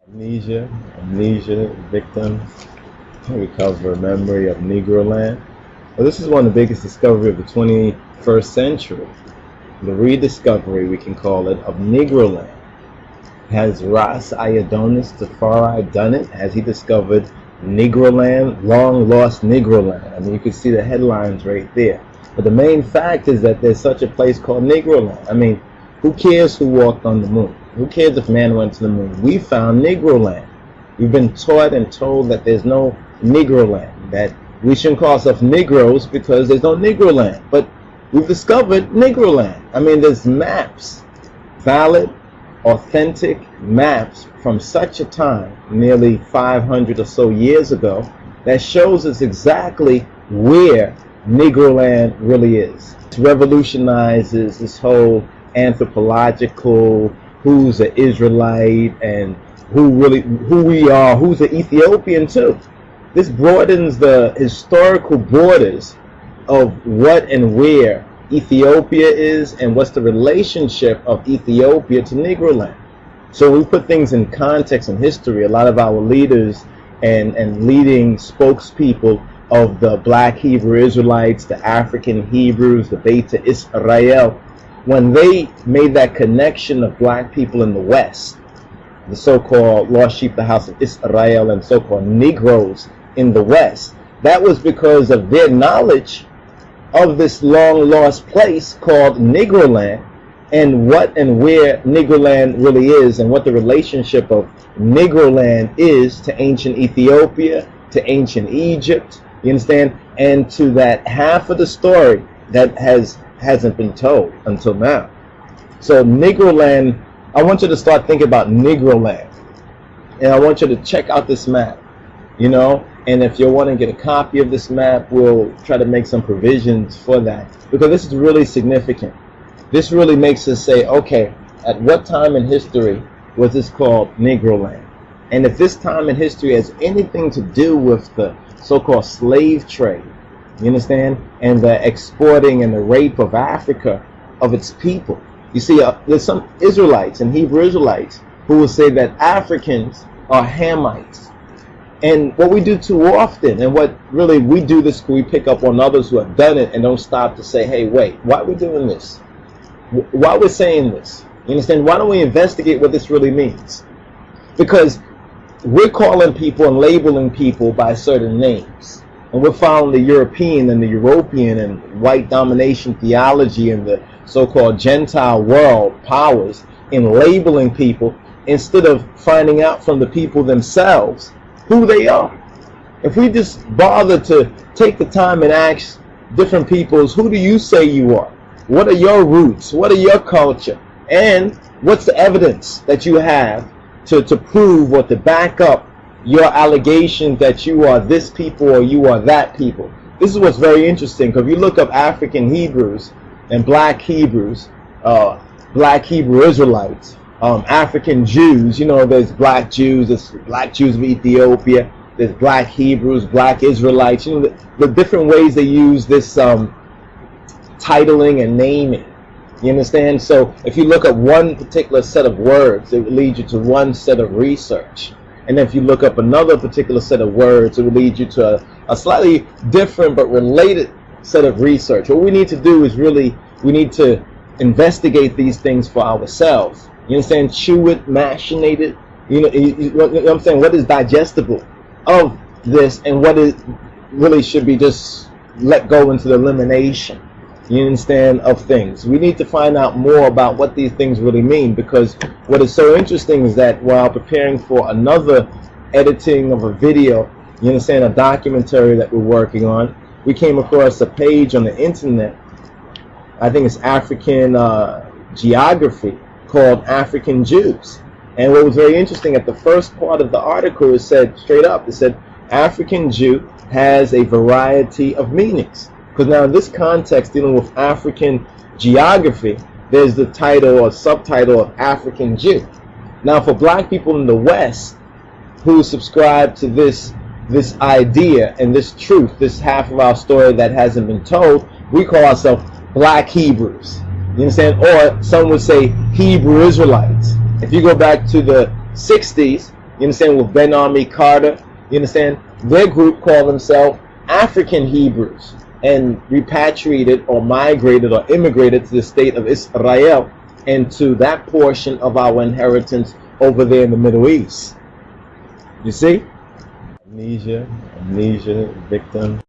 Amnesia victims recover memory of NEGROLAND. Well, this is one of the biggest discoveries of the 21st century. The rediscovery, we can call it, of NEGROLAND. Has Ras Iadonis Tefari done it? Has he discovered NEGROLAND, long lost NEGROLAND? I mean, you can see the headlines right there. But the main fact is that there's such a place called NEGROLAND. I mean, who cares who walked on the moon? Who cares if man went to the moon? We found NEGROLAND. We've been taught and told that there's no NEGROLAND, that we shouldn't call ourselves Negroes because there's no NEGROLAND. But we've discovered NEGROLAND. I mean, there's maps, valid, authentic maps from such a time, nearly 500 or so years ago, that shows us exactly where NEGROLAND really is. It revolutionizes this whole anthropological, who's an Israelite and who we are, who's an Ethiopian too. This broadens the historical borders of what and where Ethiopia is and what's the relationship of Ethiopia to NEGROLAND. So we put things in context and history. A lot of our leaders and leading spokespeople of the black Hebrew Israelites, the African Hebrews, the Beta Israel, when they made that connection of black people in the West, the so-called lost sheep, the house of Israel, and so-called Negroes in the West, that was because of their knowledge of this long lost place called NEGROLAND, and what and where NEGROLAND really is, and what the relationship of NEGROLAND is to ancient Ethiopia, to ancient Egypt, you understand, and to that half of the story that hasn't been told until now. So NEGROLAND, I want you to start thinking about NEGROLAND, and I want you to check out this map, you know, and if you want to get a copy of this map, we'll try to make some provisions for that, because this is really significant. This really makes us say, okay, at what time in history was this called NEGROLAND? And if this time in history has anything to do with the so-called slave trade, you understand, and the exporting and the rape of Africa, of its people. You see, there's some Israelites and Hebrew Israelites who will say that Africans are Hamites. And what we do too often, and what really we do this, we pick up on others who have done it and don't stop to say, hey, wait, why are we doing this? Why we're saying this? You understand? Why don't we investigate what this really means? Because we're calling people and labeling people by certain names. And we're following the European and the European and white domination theology and the so-called Gentile world powers in labeling people instead of finding out from the people themselves who they are. If we just bother to take the time and ask different peoples, who do you say you are? What are your roots? What are your culture? And what's the evidence that you have to prove or to back up your allegation that you are this people or you are that people? This is what's very interesting, because if you look up African Hebrews and black Hebrews, black Hebrew Israelites, African Jews, you know, there's black Jews, there's black Jews of Ethiopia, there's black Hebrews, black Israelites, you know, the different ways they use this titling and naming. You understand? So if you look at one particular set of words, it will lead you to one set of research. And if you look up another particular set of words, it will lead you to a slightly different but related set of research. What we need to do is really, we need to investigate these things for ourselves. You understand? Chew it, machinate it. You know what I'm saying? What is digestible of this and what is really should be just let go into the elimination, you understand, of things. We need to find out more about what these things really mean, because what is so interesting is that while preparing for another editing of a video, you understand, a documentary that we're working on, we came across a page on the internet, I think it's African geography, called African Jews. And what was very interesting, at the first part of the article, it said straight up, it said African Jew has a variety of meanings. Because now in this context, dealing with African geography, there's the title or subtitle of African Jew. Now for black people in the West who subscribe to this idea and this truth, this half of our story that hasn't been told, we call ourselves black Hebrews. You understand? Or some would say Hebrew Israelites. If you go back to the 60s, You understand? With Ben Army Carter, you understand? Their group called themselves African Hebrews and repatriated or migrated or immigrated to the state of Israel and to that portion of our inheritance over there in the Middle East. You see? Amnesia, victim.